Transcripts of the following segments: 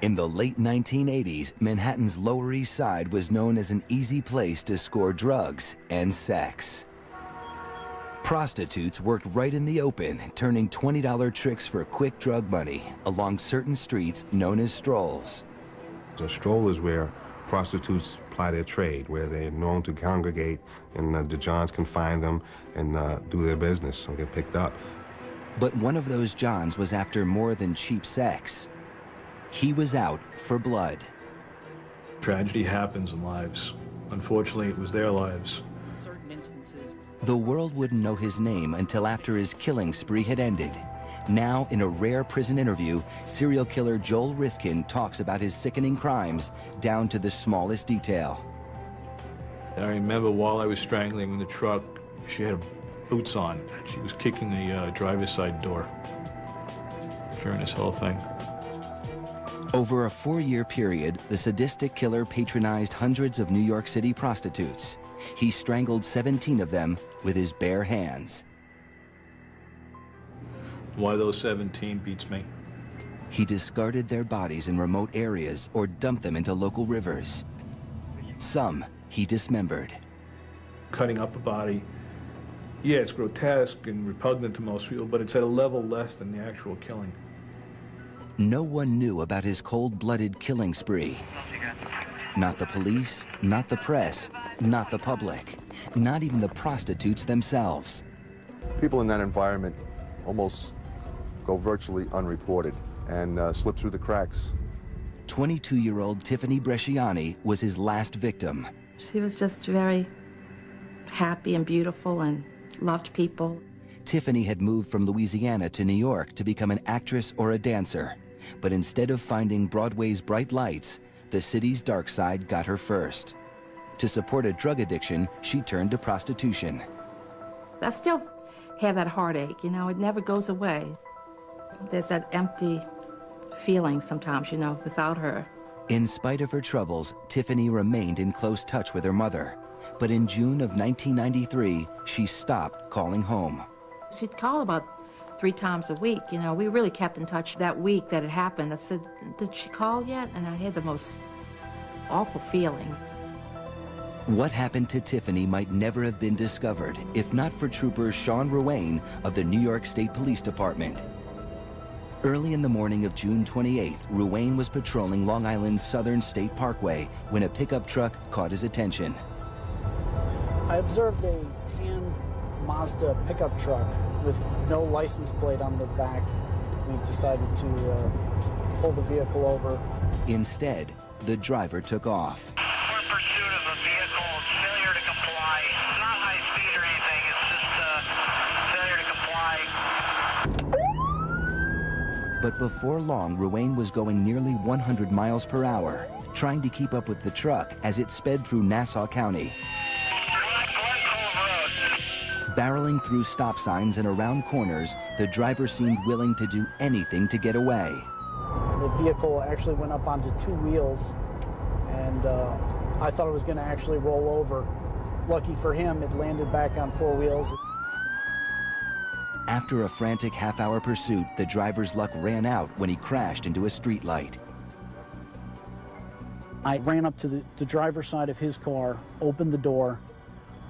In the late 1980s, Manhattan's Lower East Side was known as an easy place to score drugs and sex. Prostitutes worked right in the open, turning $20 tricks for quick drug money along certain streets known as strolls. A stroll is where prostitutes ply their trade, where they're known to congregate, and the Johns can find them and do their business or get picked up. But one of those Johns was after more than cheap sex. He was out for blood. Tragedy happens in lives. Unfortunately, it was their lives. The world wouldn't know his name until after his killing spree had ended. Now, in a rare prison interview, serial killer Joel Rifkin talks about his sickening crimes down to the smallest detail. I remember while I was strangling in the truck, she had boots on. She was kicking the driver's side door, carrying this whole thing. Over a 4-year period, the sadistic killer patronized hundreds of New York City prostitutes. He strangled 17 of them with his bare hands. Why those 17 beats me. He discarded their bodies in remote areas or dumped them into local rivers. Some he dismembered. Cutting up a body, yeah, it's grotesque and repugnant to most people, but it's at a level less than the actual killing. No one knew about his cold-blooded killing spree. Not the police, not the press, not the public, not even the prostitutes themselves. People in that environment almost go virtually unreported and slip through the cracks. 22-year-old Tiffany Bresciani was his last victim. She was just very happy and beautiful and loved people. Tiffany had moved from Louisiana to New York to become an actress or a dancer. But instead of finding Broadway's bright lights, the city's dark side got her first. To support a drug addiction, she turned to prostitution. I still have that heartache, you know, it never goes away. There's that empty feeling sometimes, you know, without her. In spite of her troubles, Tiffany remained in close touch with her mother. But in June of 1993, she stopped calling home. She'd call about 3 times a week, you know. We really kept in touch that week that it happened. I said, did she call yet? And I had the most awful feeling. What happened to Tiffany might never have been discovered if not for Trooper Sean Ruane of the New York State Police Department. Early in the morning of June 28th, Ruane was patrolling Long Island's Southern State Parkway when a pickup truck caught his attention. I observed a tan Mazda pickup truck with no license plate on the back. We decided to pull the vehicle over. Instead, the driver took off. We're in pursuit of a vehicle, failure to comply. It's not high speed or anything, it's just failure to comply. But before long, Ruane was going nearly 100 miles per hour, trying to keep up with the truck as it sped through Nassau County. Barreling through stop signs and around corners, the driver seemed willing to do anything to get away. The vehicle actually went up onto 2 wheels, and I thought it was going to actually roll over. Lucky for him, it landed back on 4 wheels. After a frantic half-hour pursuit, the driver's luck ran out when he crashed into a streetlight. I ran up to the driver's side of his car, opened the door.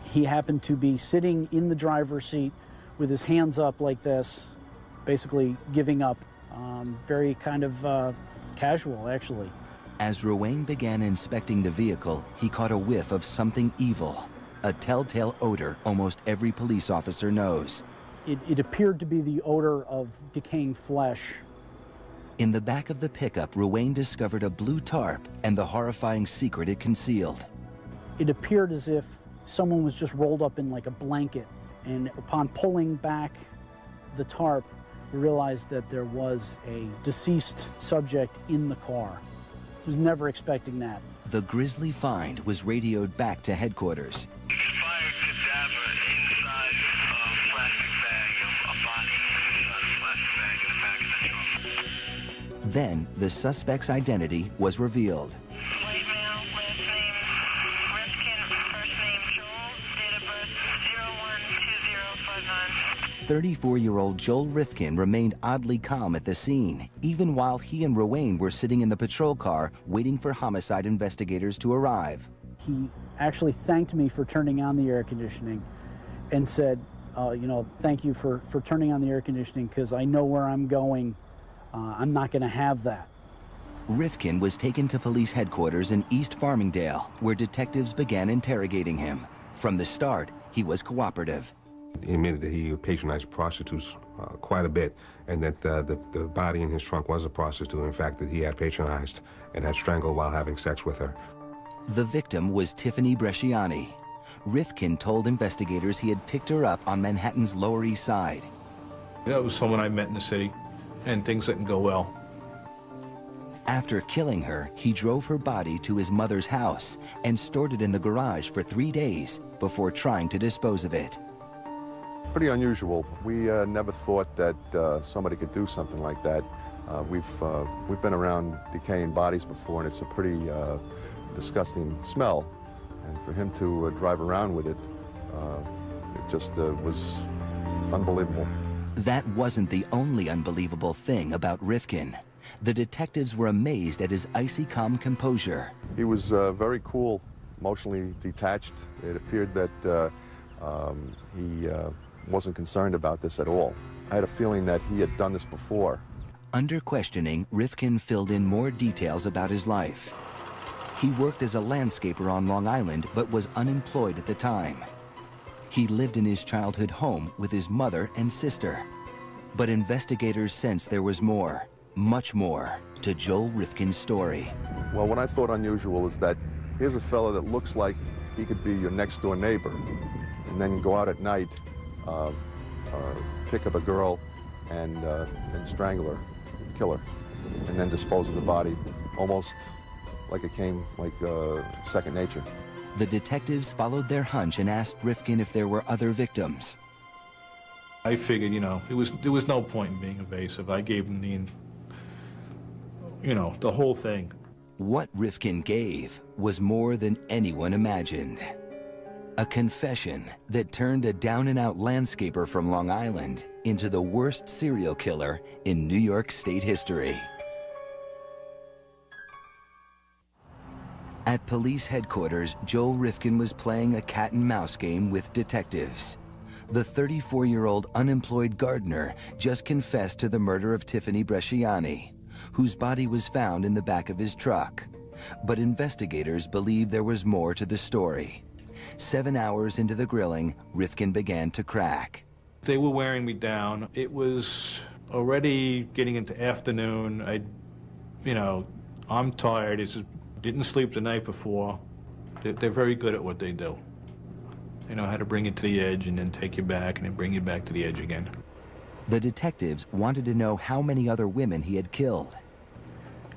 He happened to be sitting in the driver's seat with his hands up like this, basically giving up. Very kind of casual, actually. As Ruane began inspecting the vehicle, he caught a whiff of something evil, a telltale odor almost every police officer knows. It appeared to be the odor of decaying flesh. In the back of the pickup, Ruane discovered a blue tarp and the horrifying secret it concealed. It appeared as if someone was just rolled up in like a blanket, and upon pulling back the tarp, we realized that there was a deceased subject in the car. I was never expecting that. The grisly find was radioed back to headquarters. You can find a cadaver inside a plastic bag, a body inside a plastic bag in the back of the trunk. Then the suspect's identity was revealed. White male, last name Rifkin, first name Joel, date of birth 012059. 34-year-old Joel Rifkin remained oddly calm at the scene, even while he and Ruane were sitting in the patrol car waiting for homicide investigators to arrive. He actually thanked me for turning on the air conditioning and said, you know, thank you for turning on the air conditioning because I know where I'm going. I'm not going to have that. Rifkin was taken to police headquarters in East Farmingdale, where detectives began interrogating him. From the start, he was cooperative. He admitted that he patronized prostitutes quite a bit, and that the body in his trunk was a prostitute, in fact, that he had patronized and had strangled while having sex with her. The victim was Tiffany Bresciani. Rifkin told investigators he had picked her up on Manhattan's Lower East Side. That was someone I met in the city, and things didn't go well. After killing her, he drove her body to his mother's house and stored it in the garage for 3 days before trying to dispose of it. Pretty unusual. We never thought that somebody could do something like that. We've been around decaying bodies before, and it's a pretty disgusting smell. And for him to drive around with it, it just was unbelievable. That wasn't the only unbelievable thing about Rifkin. The detectives were amazed at his icy calm composure. He was very cool, emotionally detached. It appeared that he wasn't concerned about this at all. I had a feeling that he had done this before. Under questioning, Rifkin filled in more details about his life. He worked as a landscaper on Long Island, but was unemployed at the time. He lived in his childhood home with his mother and sister. But investigators sensed there was more, much more, to Joel Rifkin's story. Well, what I thought unusual is that here's a fellow that looks like he could be your next-door neighbor, and then go out at night, pick up a girl, and strangle her, kill her, and then dispose of the body, almost like it came like second nature. The detectives followed their hunch and asked Rifkin if there were other victims. I figured, you know, there was no point in being evasive. I gave him the whole thing. What Rifkin gave was more than anyone imagined. A confession that turned a down-and-out landscaper from Long Island into the worst serial killer in New York State history. At police headquarters, Joel Rifkin was playing a cat-and-mouse game with detectives. The 34-year-old unemployed gardener just confessed to the murder of Tiffany Bresciani, whose body was found in the back of his truck. But investigators believe there was more to the story. 7 hours into the grilling, Rifkin began to crack. They were wearing me down. It was already getting into afternoon. I'm tired. Didn't sleep the night before. They're very good at what they do. They know how to bring you to the edge and then take you back and then bring you back to the edge again. The detectives wanted to know how many other women he had killed.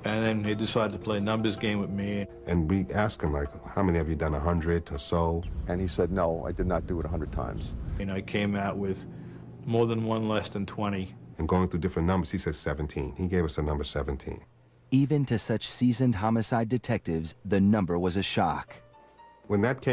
And then they decided to play a numbers game with me. And we asked him, like, how many have you done, 100 or so? And he said, no, I did not do it 100 times. I came out with more than one, less than 20. And going through different numbers, he said 17. He gave us the number 17. Even to such seasoned homicide detectives, the number was a shock. When that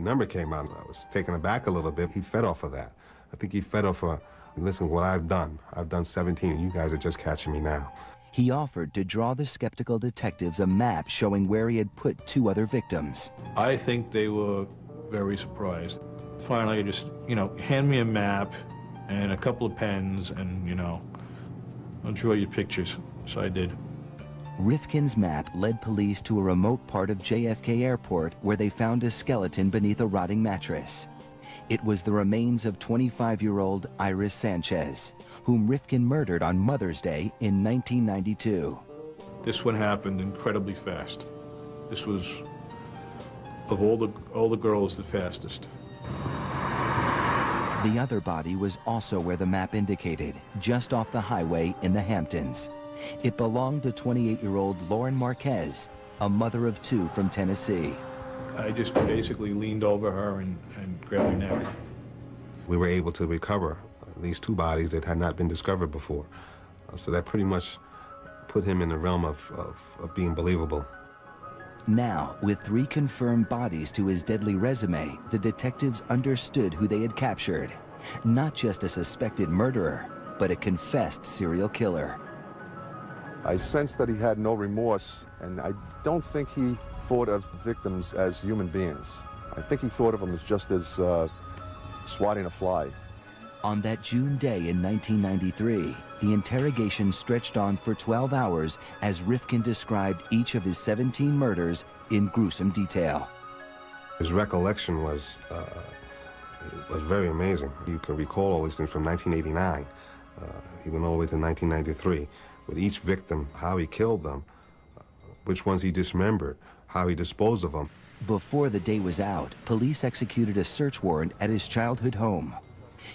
number came out, I was taken aback a little bit. He fed off of that. I think he fed off of, listen, what I've done 17, and you guys are just catching me now. He offered to draw the skeptical detectives a map showing where he had put 2 other victims. I think they were very surprised. Finally, just, hand me a map and a couple of pens and, I'll draw you pictures. So I did. Rifkin's map led police to a remote part of JFK Airport where they found a skeleton beneath a rotting mattress. It was the remains of 25-year-old Iris Sanchez, whom Rifkin murdered on Mother's Day in 1992. This one happened incredibly fast. This was, of all the girls, the fastest. The other body was also where the map indicated, just off the highway in the Hamptons. It belonged to 28-year-old Lauren Marquez, a mother of 2 from Tennessee. I just basically leaned over her and grabbed her neck. We were able to recover these 2 bodies that had not been discovered before. So that pretty much put him in the realm of being believable. Now, with 3 confirmed bodies to his deadly resume, the detectives understood who they had captured. Not just a suspected murderer, but a confessed serial killer. I sensed that he had no remorse, and I don't think he thought of the victims as human beings. I think he thought of them as just as swatting a fly. On that June day in 1993, the interrogation stretched on for 12 hours as Rifkin described each of his 17 murders in gruesome detail. His recollection was very amazing. You can recall all these things from 1989, even all the way to 1993, with each victim, how he killed them, which ones he dismembered, how he disposed of them. Before the day was out, police executed a search warrant at his childhood home.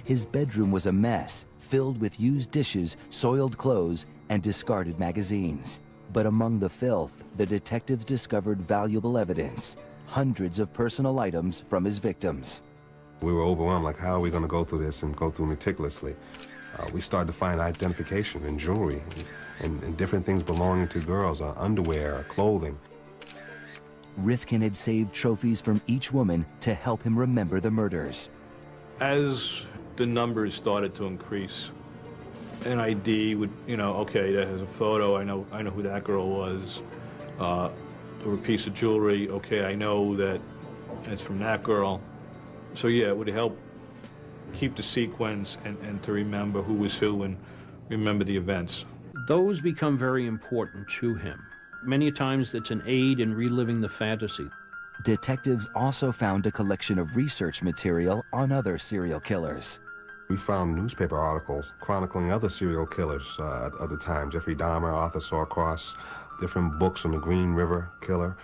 His bedroom was a mess, filled with used dishes, soiled clothes, and discarded magazines. But among the filth, the detectives discovered valuable evidence, hundreds of personal items from his victims. We were overwhelmed, like, how are we going to go through this and go through meticulously? We started to find identification and jewelry and different things belonging to girls, underwear, clothing. Rifkin had saved trophies from each woman to help him remember the murders. As the numbers started to increase, an ID would, okay, that has a photo, I know who that girl was, or a piece of jewelry, okay, I know that it's from that girl. So yeah, it would help keep the sequence and to remember who was who and remember the events. Those become very important to him. Many times it's an aid in reliving the fantasy. Detectives also found a collection of research material on other serial killers. We found newspaper articles chronicling other serial killers at other times. Jeffrey Dahmer, Arthur Sawcross, different books on the Green River Killer.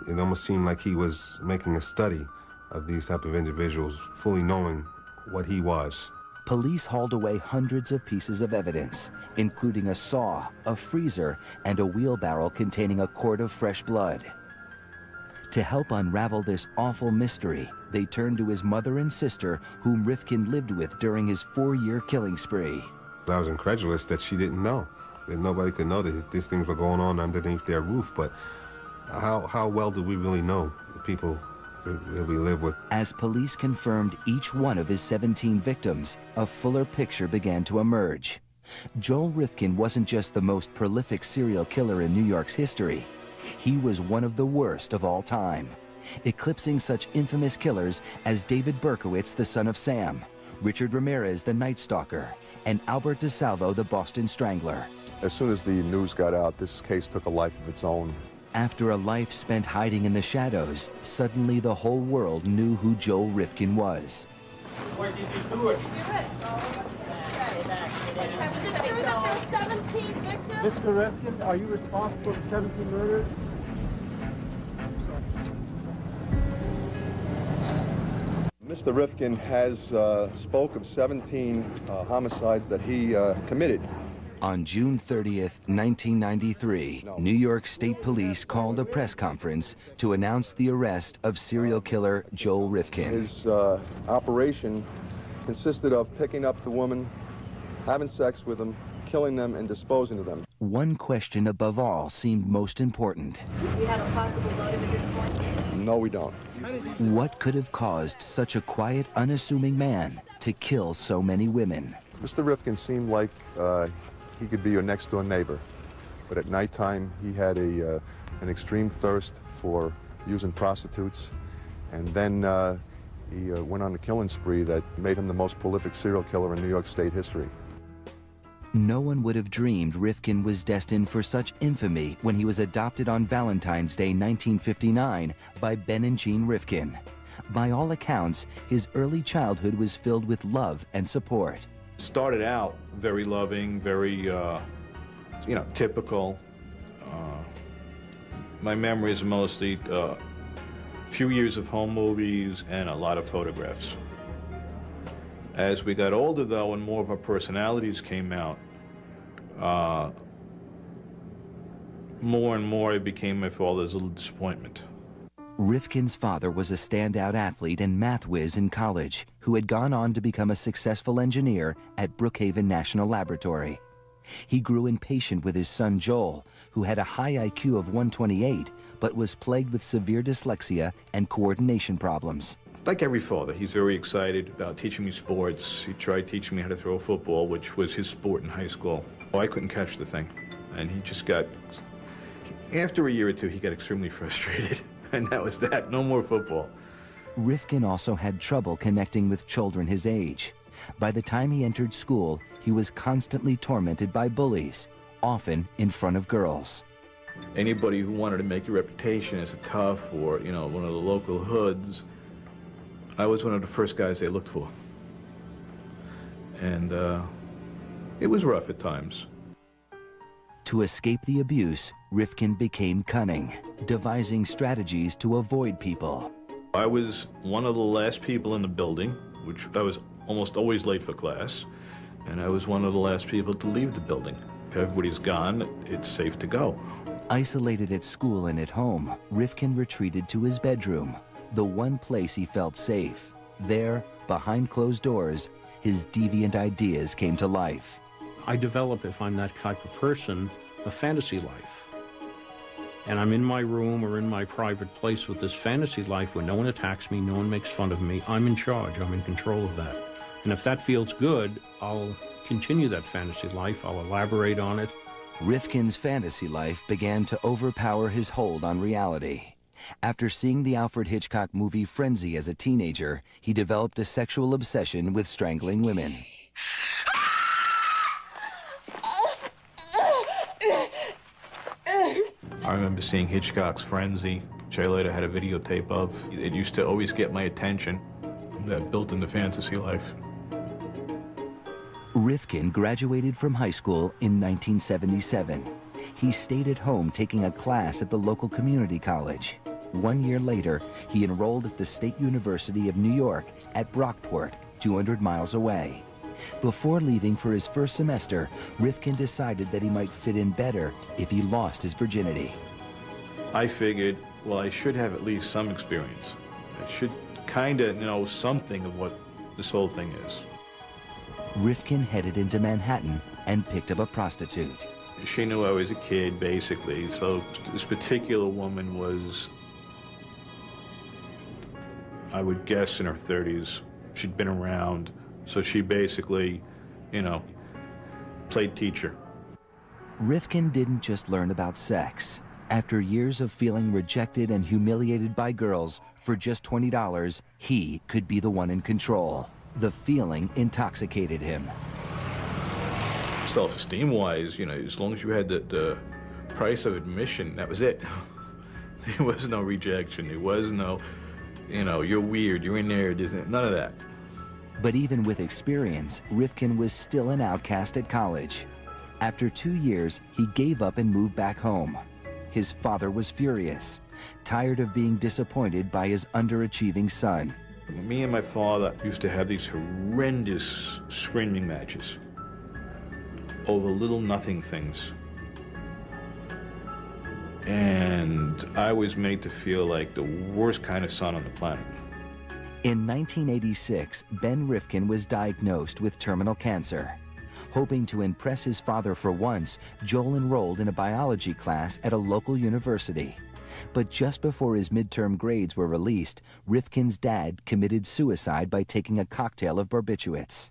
It almost seemed like he was making a study of these type of individuals, fully knowing what he was. Police hauled away hundreds of pieces of evidence, including a saw, a freezer, and a wheelbarrow containing a quart of fresh blood. To help unravel this awful mystery, they turned to his mother and sister, whom Rifkin lived with during his 4-year killing spree. I was incredulous that she didn't know, that nobody could know that these things were going on underneath their roof. But how well do we really know the people that we live with? As police confirmed each one of his 17 victims, a fuller picture began to emerge. Joel Rifkin wasn't just the most prolific serial killer in New York's history. He was one of the worst of all time, eclipsing such infamous killers as David Berkowitz, the son of Sam, Richard Ramirez, the Night Stalker, and Albert DeSalvo, the Boston Strangler. As soon as the news got out, this case took a life of its own. After a life spent hiding in the shadows, suddenly the whole world knew who Joel Rifkin was. Why did you do it? Mr. Rifkin, are you responsible for 17 murders? Mr. Rifkin has spoke of 17 homicides that he committed. On June 30th, 1993, New York State Police called a press conference to announce the arrest of serial killer Joel Rifkin. His operation consisted of picking up the woman, having sex with them, killing them, and disposing of them. One question above all seemed most important. Do you have a possible motive at this point? No, we don't. What could have caused such a quiet, unassuming man to kill so many women? Mr. Rifkin seemed like he could be your next-door neighbor, but at nighttime he had an extreme thirst for using prostitutes, and then he went on a killing spree that made him the most prolific serial killer in New York State history. No one would have dreamed Rifkin was destined for such infamy when he was adopted on Valentine's Day 1959 by Ben and Jean Rifkin. By all accounts, his early childhood was filled with love and support. Started out very loving, very, typical. My memory is mostly a few years of home movies and a lot of photographs. As we got older, though, and more of our personalities came out, more and more it became my father's little disappointment. Rifkin's father was a standout athlete and math whiz in college who had gone on to become a successful engineer at Brookhaven National Laboratory. He grew impatient with his son Joel, who had a high IQ of 128, but was plagued with severe dyslexia and coordination problems. Like every father, he's very excited about teaching me sports. He tried teaching me how to throw a football, which was his sport in high school. Oh, I couldn't catch the thing. And he just got, after a year or two, he got extremely frustrated. And that was that, no more football. Rifkin also had trouble connecting with children his age. By the time he entered school, he was constantly tormented by bullies, often in front of girls. Anybody who wanted to make a reputation as a tough or, you know, one of the local hoods, I was one of the first guys they looked for. And it was rough at times. To escape the abuse, Rifkin became cunning, devising strategies to avoid people. I was one of the last people in the building, which I was almost always late for class, and I was one of the last people to leave the building. If everybody's gone, it's safe to go. Isolated at school and at home, Rifkin retreated to his bedroom, the one place he felt safe. There, behind closed doors, his deviant ideas came to life. I develop, if I'm that type of person, a fantasy life. And I'm in my room or in my private place with this fantasy life where no one attacks me, no one makes fun of me. I'm in charge, I'm in control of that. And if that feels good, I'll continue that fantasy life, I'll elaborate on it. Rifkin's fantasy life began to overpower his hold on reality. After seeing the Alfred Hitchcock movie Frenzy as a teenager, he developed a sexual obsession with strangling women. I remember seeing Hitchcock's Frenzy, which I later had a videotape of. It used to always get my attention. That built into fantasy life. Rifkin graduated from high school in 1977. He stayed at home taking a class at the local community college. 1 year later, he enrolled at the State University of New York at Brockport, 200 miles away. Before leaving for his first semester, Rifkin decided that he might fit in better if he lost his virginity. I figured, well, I should have at least some experience. I should kind of know something of what this whole thing is. Rifkin headed into Manhattan and picked up a prostitute. She knew I was a kid, basically, so this particular woman was, I would guess, in her 30s. She'd been around, so she basically, you know, played teacher. Rifkin didn't just learn about sex. After years of feeling rejected and humiliated by girls, for just $20, he could be the one in control. The feeling intoxicated him. Self-esteem-wise, you know, as long as you had the price of admission, that was it. There was no rejection. There was no, you know, you're weird, you're in there, none of that. But even with experience, Rifkin was still an outcast at college. After 2 years, he gave up and moved back home. His father was furious, tired of being disappointed by his underachieving son. Me and my father used to have these horrendous screaming matches over little nothing things. And I was made to feel like the worst kind of son on the planet. In 1986, Ben Rifkin was diagnosed with terminal cancer. Hoping to impress his father for once, Joel enrolled in a biology class at a local university. But just before his midterm grades were released, Rifkin's dad committed suicide by taking a cocktail of barbiturates.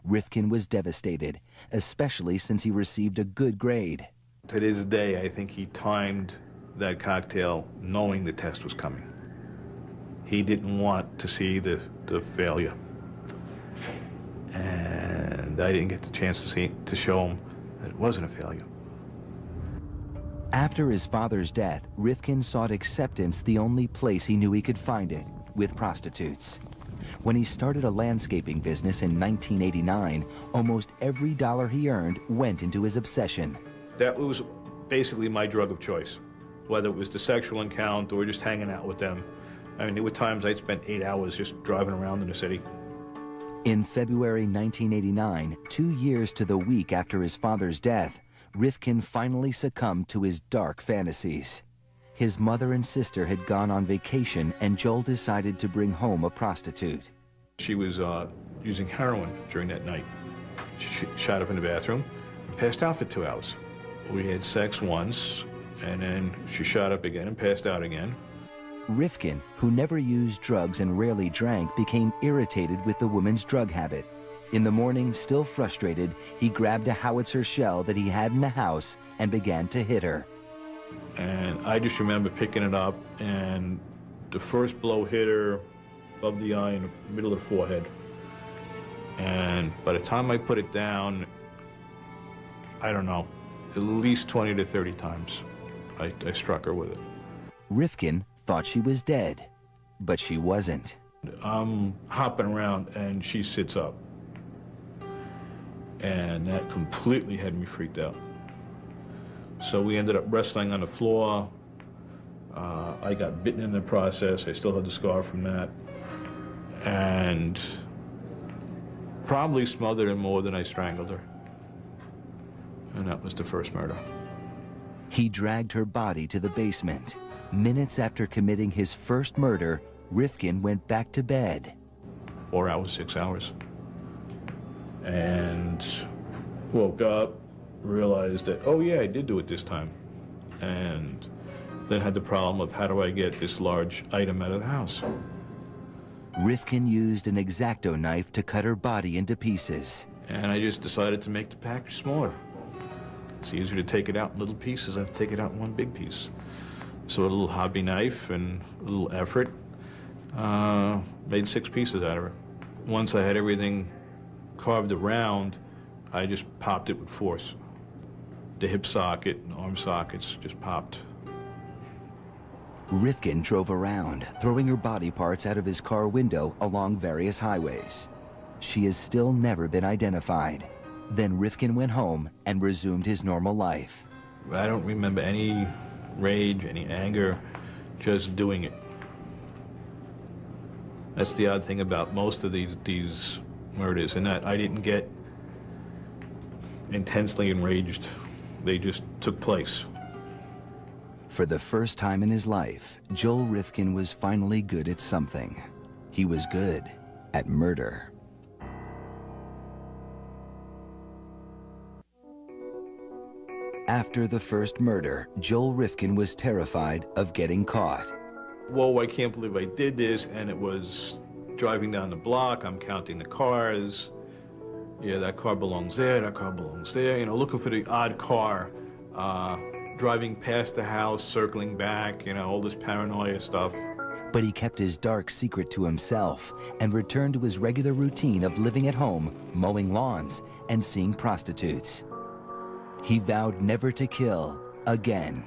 Rifkin was devastated, especially since he received a good grade. To this day, I think he timed that cocktail knowing the test was coming. He didn't want to see the failure. And I didn't get the chance to show him that it wasn't a failure. After his father's death, Rifkin sought acceptance the only place he knew he could find it, with prostitutes. When he started a landscaping business in 1989, almost every dollar he earned went into his obsession. That was basically my drug of choice, whether it was the sexual encounter or just hanging out with them. I mean, there were times I'd spend 8 hours just driving around in the city. In February 1989, 2 years to the week after his father's death, Rifkin finally succumbed to his dark fantasies. His mother and sister had gone on vacation, and Joel decided to bring home a prostitute. She was using heroin during that night. She shot up in the bathroom and passed out for 2 hours. We had sex once, and then she shot up again and passed out again. Rifkin, who never used drugs and rarely drank, became irritated with the woman's drug habit. In the morning, still frustrated, he grabbed a howitzer shell that he had in the house and began to hit her. And I just remember picking it up, and the first blow hit her above the eye in the middle of the forehead. And by the time I put it down, I don't know, at least 20 to 30 times I struck her with it. Rifkin thought she was dead, but she wasn't. I'm hopping around, and she sits up. And that completely had me freaked out. So we ended up wrestling on the floor. I got bitten in the process. I still had the scar from that. And probably smothered her more than I strangled her. And that was the first murder. He dragged her body to the basement. Minutes after committing his first murder, Rifkin went back to bed. 4 hours, 6 hours. And woke up, realized that, oh yeah, I did do it this time. And then had the problem of how do I get this large item out of the house? Rifkin used an X-Acto knife to cut her body into pieces. And I just decided to make the package smaller. It's easier to take it out in little pieces than to take it out in one big piece. So a little hobby knife and a little effort, made 6 pieces out of it. Once I had everything carved around, I just popped it with force. The hip socket and arm sockets just popped. Rifkin drove around, throwing her body parts out of his car window along various highways. She has still never been identified. Then Rifkin went home and resumed his normal life. I don't remember any rage, any anger, just doing it. That's the odd thing about most of these murders, in that I didn't get intensely enraged. They just took place. For the first time in his life, Joel Rifkin was finally good at something. He was good at murder. After the first murder, Joel Rifkin was terrified of getting caught. Whoa, I can't believe I did this, and it was driving down the block, I'm counting the cars. Yeah, that car belongs there, that car belongs there, you know, looking for the odd car. Driving past the house, circling back, you know, all this paranoia stuff. But he kept his dark secret to himself and returned to his regular routine of living at home, mowing lawns, and seeing prostitutes. He vowed never to kill again.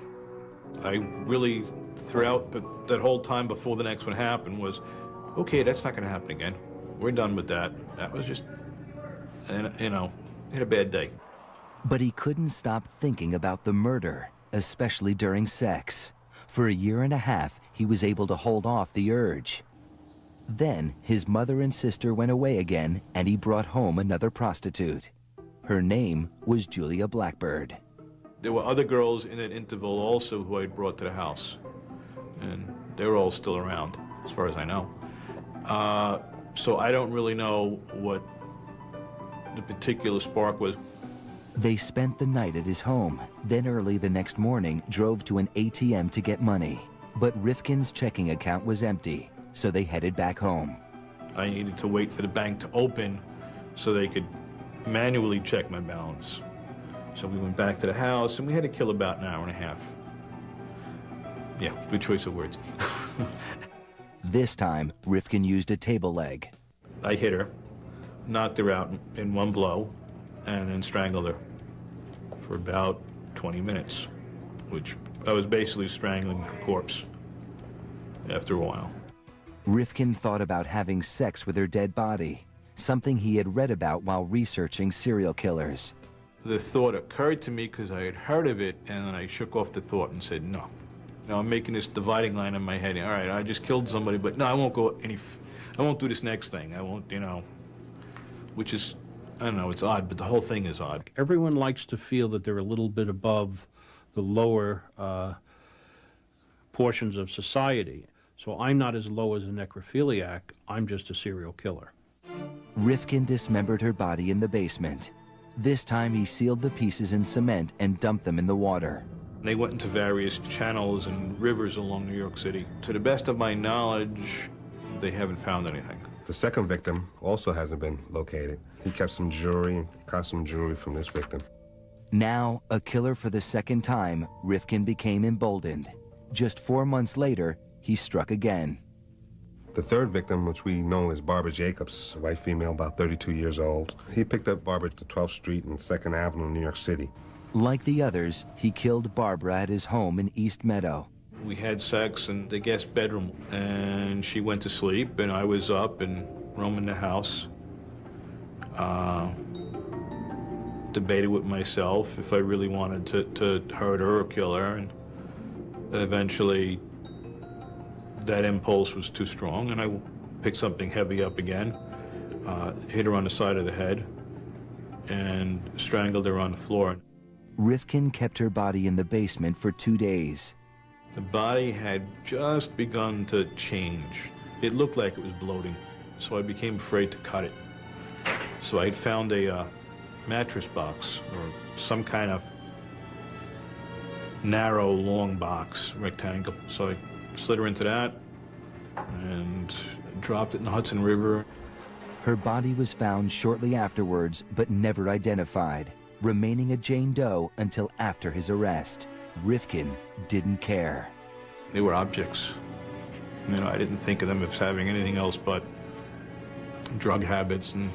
I really, throughout that whole time before the next one happened, was, okay, that's not going to happen again. We're done with that. That was just, you know, had a bad day. But he couldn't stop thinking about the murder, especially during sex. For 1.5 years, he was able to hold off the urge. Then his mother and sister went away again, and he brought home another prostitute. Her name was Julia Blackbird. There were other girls in that interval also who I'd brought to the house, and they were all still around, as far as I know. So I don't really know what the particular spark was. They spent the night at his home, then early the next morning drove to an ATM to get money. But Rifkin's checking account was empty, so they headed back home. I needed to wait for the bank to open so they could manually check my balance. So we went back to the house, and we had to kill about 1.5 hours. Yeah, good choice of words. This time, Rifkin used a table leg. I hit her, knocked her out in one blow, and then strangled her for about 20 minutes, which I was basically strangling her corpse after a while. Rifkin thought about having sex with her dead body, something he had read about while researching serial killers. The thought occurred to me because I had heard of it, and then I shook off the thought and said, no. Now I'm making this dividing line in my head. All right, I just killed somebody, but no, I won't do this next thing. I won't, you know, which is, I don't know, it's odd, but the whole thing is odd. Everyone likes to feel that they're a little bit above the lower portions of society. So I'm not as low as a necrophiliac, I'm just a serial killer. Rifkin dismembered her body in the basement. This time he sealed the pieces in cement and dumped them in the water. They went into various channels and rivers along New York City. To the best of my knowledge, they haven't found anything. The second victim also hasn't been located. He kept some jewelry, costume jewelry from this victim. Now, a killer for the second time, Rifkin became emboldened. Just 4 months later, he struck again. The third victim, which we know as Barbara Jacobs, a white female about 32 years old, he picked up Barbara at 12th Street and 2nd Avenue in New York City. Like the others, he killed Barbara at his home in East Meadow. We had sex in the guest bedroom, and she went to sleep, and I was up and roaming the house. Debated with myself if I really wanted to hurt her or kill her, and eventually that impulse was too strong, and I picked something heavy up again, hit her on the side of the head, and strangled her on the floor. Rifkin kept her body in the basement for 2 days. The body had just begun to change. It looked like it was bloating, so I became afraid to cut it. So I found a mattress box, or some kind of narrow, long box, rectangle. So I slid her into that and dropped it in the Hudson River. Her body was found shortly afterwards, but never identified, remaining a Jane Doe until after his arrest. Rifkin didn't care. They were objects. You know, I didn't think of them as having anything else but drug habits and,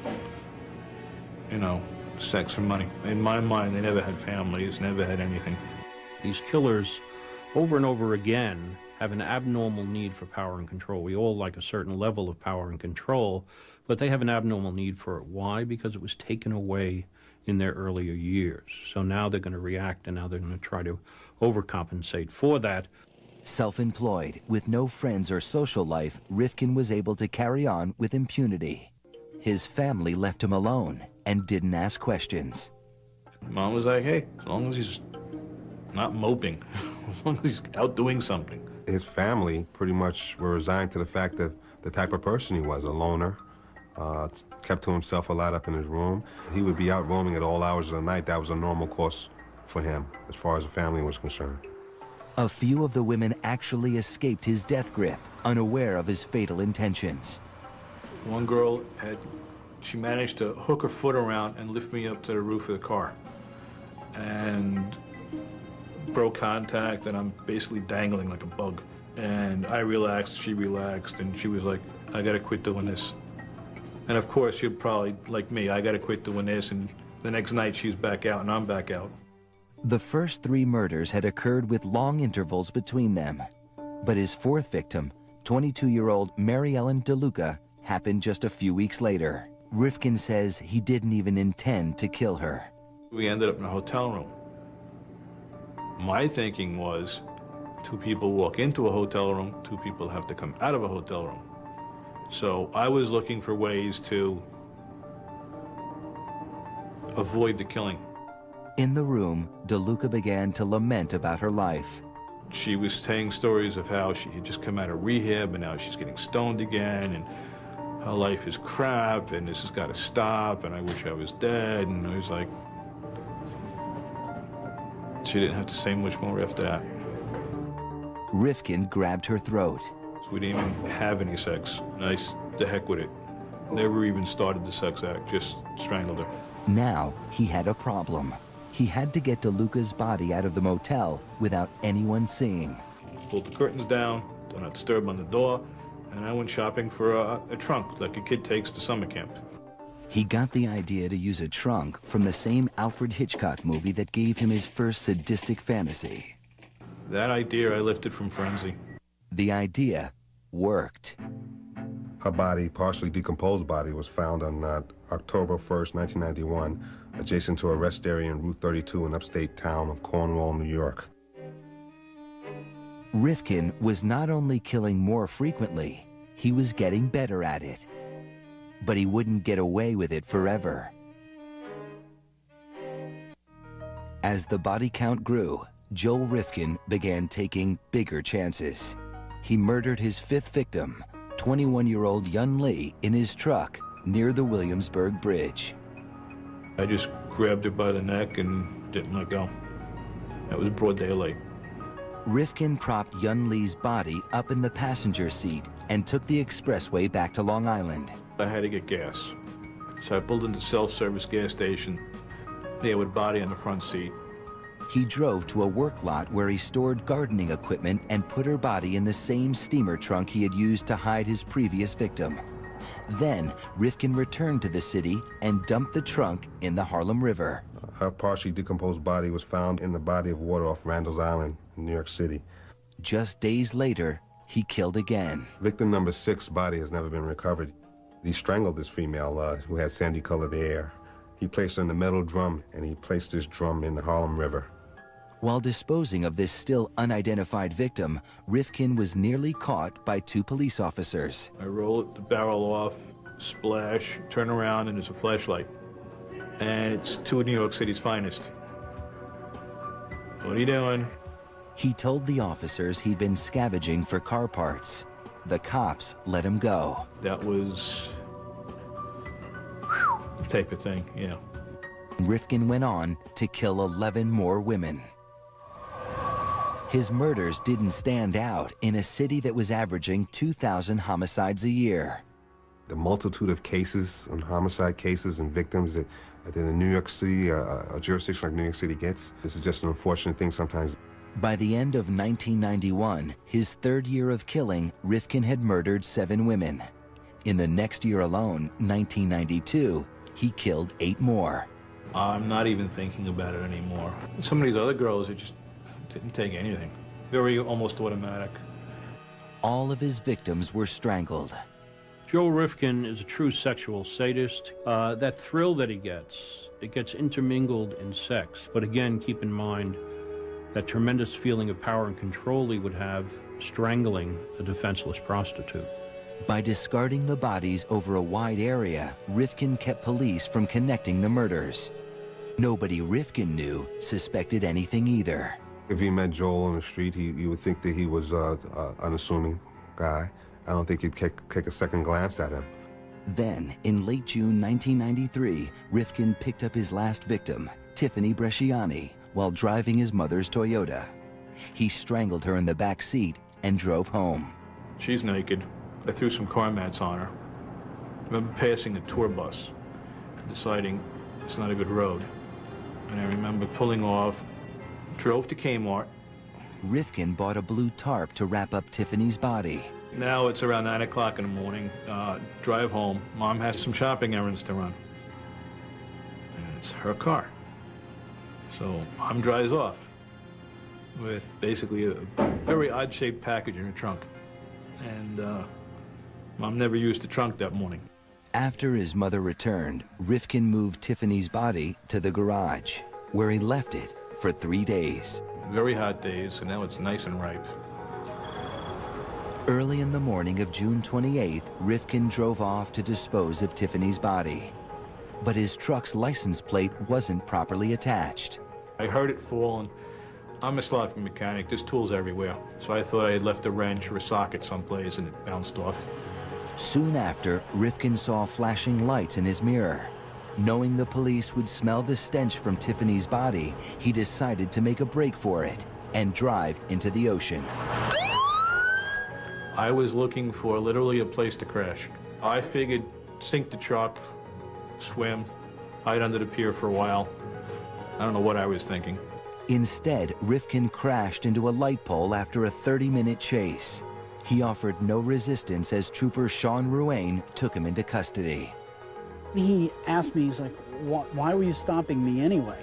you know, sex for money. In my mind, they never had families, never had anything. These killers, over and over again, have an abnormal need for power and control. We all like a certain level of power and control, but they have an abnormal need for it. Why? Because it was taken away in their earlier years. So now they're going to react, and now they're going to try to overcompensate for that. Self-employed, with no friends or social life, Rifkin was able to carry on with impunity. His family left him alone and didn't ask questions. Mom was like, hey, as long as he's not moping, as long as he's out doing something. His family pretty much were resigned to the fact that the type of person he was, a loner, kept to himself a lot up in his room. He would be out roaming at all hours of the night. That was a normal course for him, as far as the family was concerned. A few of the women actually escaped his death grip, unaware of his fatal intentions. One girl she managed to hook her foot around and lift me up to the roof of the car. And broke contact, and I'm basically dangling like a bug. And I relaxed, she relaxed, and she was like, I gotta quit doing this. And of course, you're probably like me, I gotta quit doing this, and the next night she's back out and I'm back out. The first 3 murders had occurred with long intervals between them. But his 4th victim, 22-year-old Mary Ellen DeLuca, happened just a few weeks later. Rifkin says he didn't even intend to kill her. We ended up in a hotel room. My thinking was, 2 people walk into a hotel room, 2 people have to come out of a hotel room. So I was looking for ways to avoid the killing. In the room, DeLuca began to lament about her life. She was saying stories of how she had just come out of rehab and now she's getting stoned again, and her life is crap, and this has got to stop, and I wish I was dead. And I was like, she didn't have to say much more after that. Rifkin grabbed her throat. So we didn't even have any sex. Nice, the heck with it. Never even started the sex act, just strangled her. Now he had a problem. He had to get DeLuca's body out of the motel without anyone seeing. Pulled the curtains down, do not disturb on the door, and I went shopping for a trunk like a kid takes to summer camp. He got the idea to use a trunk from the same Alfred Hitchcock movie that gave him his first sadistic fantasy. That idea I lifted from Frenzy. The idea worked. Her body, partially decomposed body, was found on October 1st, 1991, adjacent to a rest area in Route 32 in upstate town of Cornwall, New York. Rifkin was not only killing more frequently, he was getting better at it. But he wouldn't get away with it forever. As the body count grew, Joel Rifkin began taking bigger chances. He murdered his 5th victim, 21-year-old Yun Lee, in his truck near the Williamsburg Bridge. I just grabbed her by the neck and didn't let go. It was broad daylight. Rifkin propped Yun Lee's body up in the passenger seat and took the expressway back to Long Island. I had to get gas. So I pulled into the self-service gas station there with body on the front seat. He drove to a work lot where he stored gardening equipment and put her body in the same steamer trunk he had used to hide his previous victim. Then, Rifkin returned to the city and dumped the trunk in the Harlem River. Her partially decomposed body was found in the body of water off Randall's Island in New York City. Just days later, he killed again. Victim number 6's body has never been recovered. He strangled this female who had sandy-colored hair. He placed her in the metal drum, and he placed this drum in the Harlem River. While disposing of this still unidentified victim, Rifkin was nearly caught by 2 police officers. I roll the barrel off, splash, turn around, and there's a flashlight. And it's 2 of New York City's finest. What are you doing? He told the officers he'd been scavenging for car parts. The cops let him go. That was the type of thing, yeah. Rifkin went on to kill 11 more women. His murders didn't stand out in a city that was averaging 2,000 homicides a year. The multitude of cases and homicide cases and victims that in New York City, a jurisdiction like New York City gets, this is just an unfortunate thing sometimes. By the end of 1991, his 3rd year of killing, Rifkin had murdered 7 women. In the next year alone, 1992, he killed 8 more. I'm not even thinking about it anymore. Some of these other girls, it just didn't take anything. Very almost automatic. All of his victims were strangled. Joe Rifkin is a true sexual sadist. That thrill that he gets, it gets intermingled in sex. But again, keep in mind that tremendous feeling of power and control he would have strangling a defenseless prostitute. By discarding the bodies over a wide area, Rifkin kept police from connecting the murders. Nobody Rifkin knew suspected anything either. If you met Joel on the street, you would think that he was an unassuming guy. I don't think you'd take a second glance at him. Then, in late June 1993, Rifkin picked up his last victim, Tiffany Bresciani, while driving his mother's Toyota. He strangled her in the back seat and drove home. She's naked. I threw some car mats on her. I remember passing a tour bus, deciding it's not a good road. And I remember pulling off, drove to Kmart. Rifkin bought a blue tarp to wrap up Tiffany's body. Now it's around 9 o'clock in the morning. Drive home. Mom has some shopping errands to run. And it's her car. So Mom drives off with basically a very odd-shaped package in her trunk. And Mom never used the trunk that morning. After his mother returned, Rifkin moved Tiffany's body to the garage, where he left it for 3 days. Very hot days, and now it's nice and ripe. Early in the morning of June 28th, Rifkin drove off to dispose of Tiffany's body. But his truck's license plate wasn't properly attached. I heard it fall, and I'm a sloppy mechanic. There's tools everywhere. So I thought I had left a wrench or a socket someplace, and it bounced off. Soon after, Rifkin saw flashing lights in his mirror. Knowing the police would smell the stench from Tiffany's body, he decided to make a break for it and drive into the ocean. I was looking for literally a place to crash. I figured sink the truck, swim, hide under the pier for a while. I don't know what I was thinking. Instead, Rifkin crashed into a light pole after a 30-minute chase. He offered no resistance as Trooper Sean Ruane took him into custody. He asked me, he's like, why were you stopping me anyway?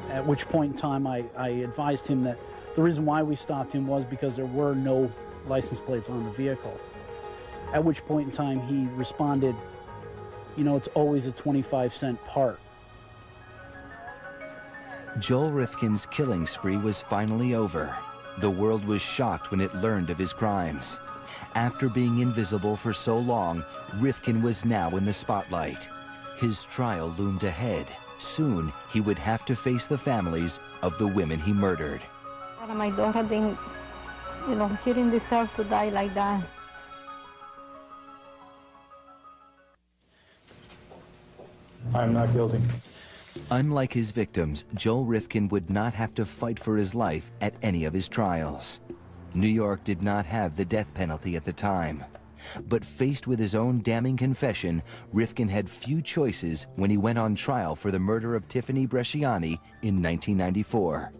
At which point in time I advised him that the reason why we stopped him was because there were no license plates on the vehicle. At which point in time he responded, you know, it's always a 25-cent part. Joel Rifkin's killing spree was finally over. The world was shocked when it learned of his crimes. After being invisible for so long, Rifkin was now in the spotlight. His trial loomed ahead. Soon, he would have to face the families of the women he murdered. My daughter didn't, she didn't deserve to die like that. I'm not guilty. Unlike his victims, Joel Rifkin would not have to fight for his life at any of his trials. New York did not have the death penalty at the time. But faced with his own damning confession, Rifkin had few choices when he went on trial for the murder of Tiffany Bresciani in 1994.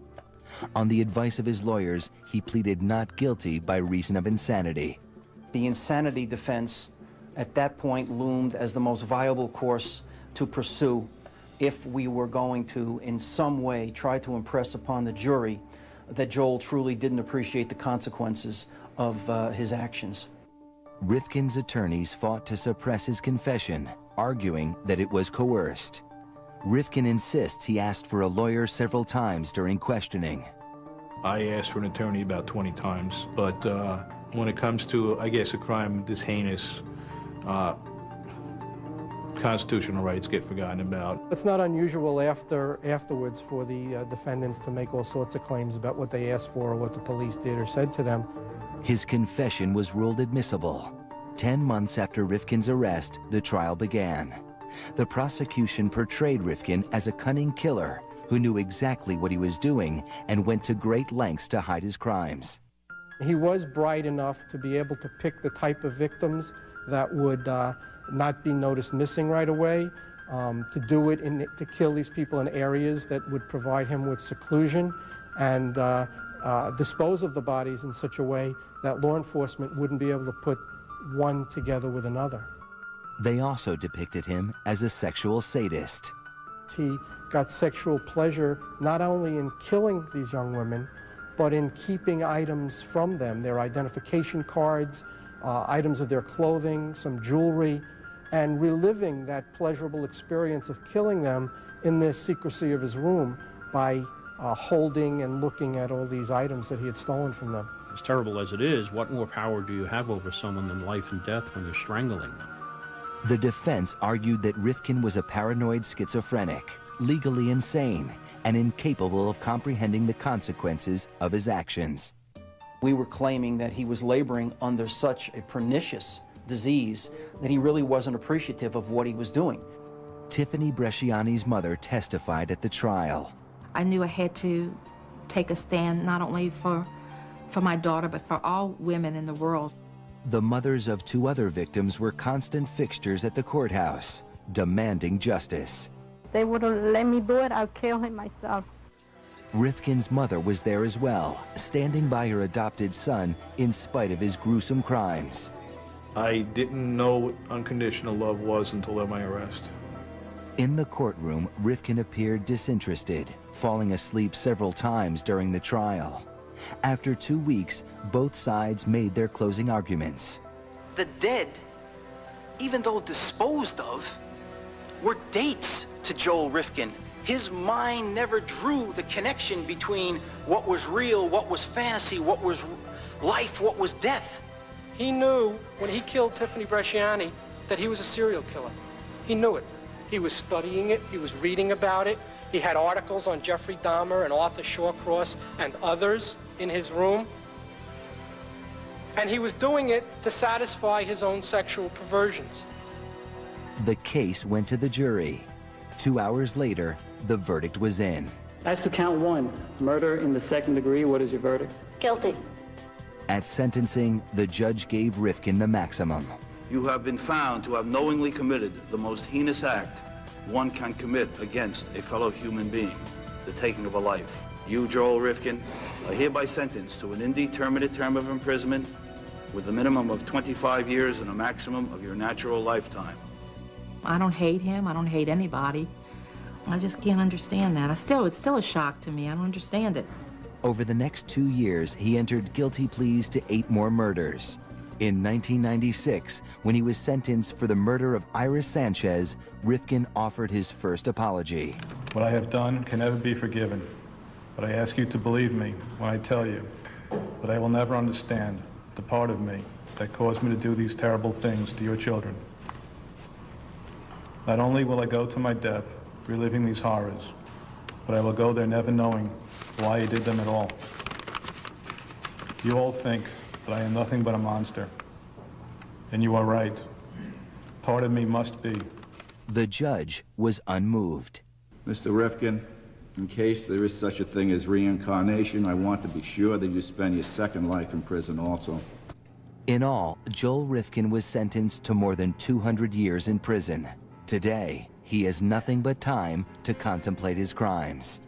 On the advice of his lawyers, he pleaded not guilty by reason of insanity. The insanity defense at that point loomed as the most viable course to pursue if we were going to, in some way, try to impress upon the jury that Joel truly didn't appreciate the consequences of his actions. Rifkin's attorneys fought to suppress his confession, arguing that it was coerced. Rifkin insists he asked for a lawyer several times during questioning. I asked for an attorney about 20 times, but when it comes to, I guess, a crime this heinous, constitutional rights get forgotten about. It's not unusual afterwards for the defendants to make all sorts of claims about what they asked for or what the police did or said to them. His confession was ruled admissible. 10 months after Rifkin's arrest, the trial began. The prosecution portrayed Rifkin as a cunning killer who knew exactly what he was doing and went to great lengths to hide his crimes. He was bright enough to be able to pick the type of victims that would not be noticed missing right away, to do it, to kill these people in areas that would provide him with seclusion, and dispose of the bodies in such a way that law enforcement wouldn't be able to put one together with another. They also depicted him as a sexual sadist. He got sexual pleasure not only in killing these young women, but in keeping items from them, their identification cards, items of their clothing, some jewelry, and reliving that pleasurable experience of killing them in the secrecy of his room by holding and looking at all these items that he had stolen from them. As terrible as it is, what more power do you have over someone than life and death when you're strangling them? The defense argued that Rifkin was a paranoid schizophrenic, legally insane, and incapable of comprehending the consequences of his actions. We were claiming that he was laboring under such a pernicious disease that he really wasn't appreciative of what he was doing. Tiffany Bresciani's mother testified at the trial. I knew I had to take a stand not only for my daughter, but for all women in the world. The mothers of 2 other victims were constant fixtures at the courthouse, demanding justice. They wouldn't let me do it, I'll kill him myself. Rifkin's mother was there as well, standing by her adopted son in spite of his gruesome crimes. I didn't know what unconditional love was until my arrest. In the courtroom, Rifkin appeared disinterested, falling asleep several times during the trial. After 2 weeks, both sides made their closing arguments. The dead, even though disposed of, were dates to Joel Rifkin. His mind never drew the connection between what was real, what was fantasy, what was life, what was death. He knew when he killed Tiffany Bresciani that he was a serial killer. He knew it. He was studying it, he was reading about it. He had articles on Jeffrey Dahmer and Arthur Shawcross and others in his room. And he was doing it to satisfy his own sexual perversions. The case went to the jury. 2 hours later, the verdict was in. As to count 1, murder in the 2nd degree, what is your verdict? Guilty. At sentencing, the judge gave Rifkin the maximum. You have been found to have knowingly committed the most heinous act one can commit against a fellow human being, the taking of a life. You, Joel Rifkin, are hereby sentenced to an indeterminate term of imprisonment with a minimum of 25 years and a maximum of your natural lifetime. I don't hate him. I don't hate anybody. I just can't understand that. It's still a shock to me. I don't understand it. Over the next 2 years, he entered guilty pleas to 8 more murders. In 1996, when he was sentenced for the murder of Iris Sanchez, Rifkin offered his first apology. What I have done can never be forgiven, but I ask you to believe me when I tell you that I will never understand the part of me that caused me to do these terrible things to your children. Not only will I go to my death reliving these horrors, but I will go there never knowing why I did them at all. You all think that I am nothing but a monster, and you are right. Part of me must be. The judge was unmoved. Mr. Rifkin, in case there is such a thing as reincarnation, I want to be sure that you spend your second life in prison also. In all, Joel Rifkin was sentenced to more than 200 years in prison. Today, he has nothing but time to contemplate his crimes.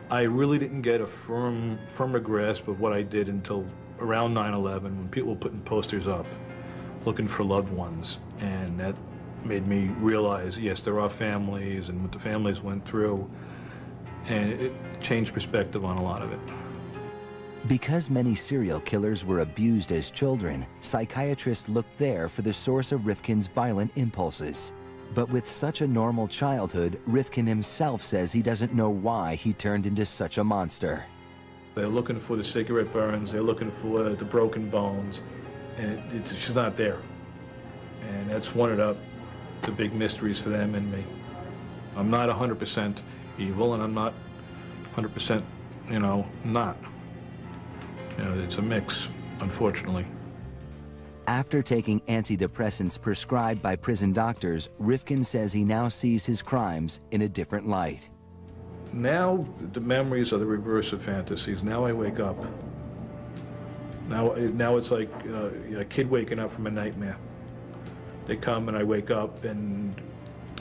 I really didn't get a firmer grasp of what I did until around 9/11, when people were putting posters up looking for loved ones, and that made me realize, yes, there are families and what the families went through, and it changed perspective on a lot of it. Because many serial killers were abused as children, psychiatrists looked there for the source of Rifkin's violent impulses. But with such a normal childhood, Rifkin himself says he doesn't know why he turned into such a monster. They're looking for the cigarette burns, they're looking for the broken bones, and it's just not there. And that's one of the big mysteries for them and me. I'm not 100% evil, and I'm not 100%, not. It's a mix, unfortunately. After taking antidepressants prescribed by prison doctors, Rifkin says he now sees his crimes in a different light. Now the memories are the reverse of fantasies. Now I wake up. Now it's like a kid waking up from a nightmare. They come and I wake up and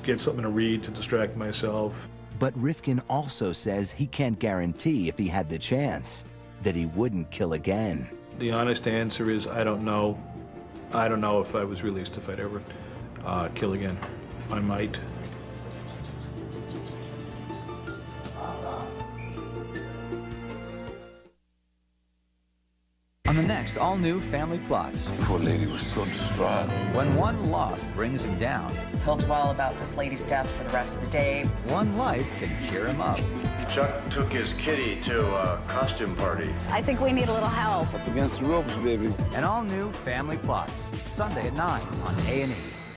get something to read to distract myself. But Rifkin also says he can't guarantee, if he had the chance, that he wouldn't kill again. The honest answer is I don't know. I don't know if I was released if I'd ever kill again. I might. On the next all-new Family Plots. Poor lady was so distraught. When one loss brings him down. He'll dwell about this lady's death for the rest of the day. One life can cheer him up. Chuck took his kitty to a costume party. I think we need a little help. Up against the ropes, baby. An all-new Family Plots. Sunday at 9 on A&E.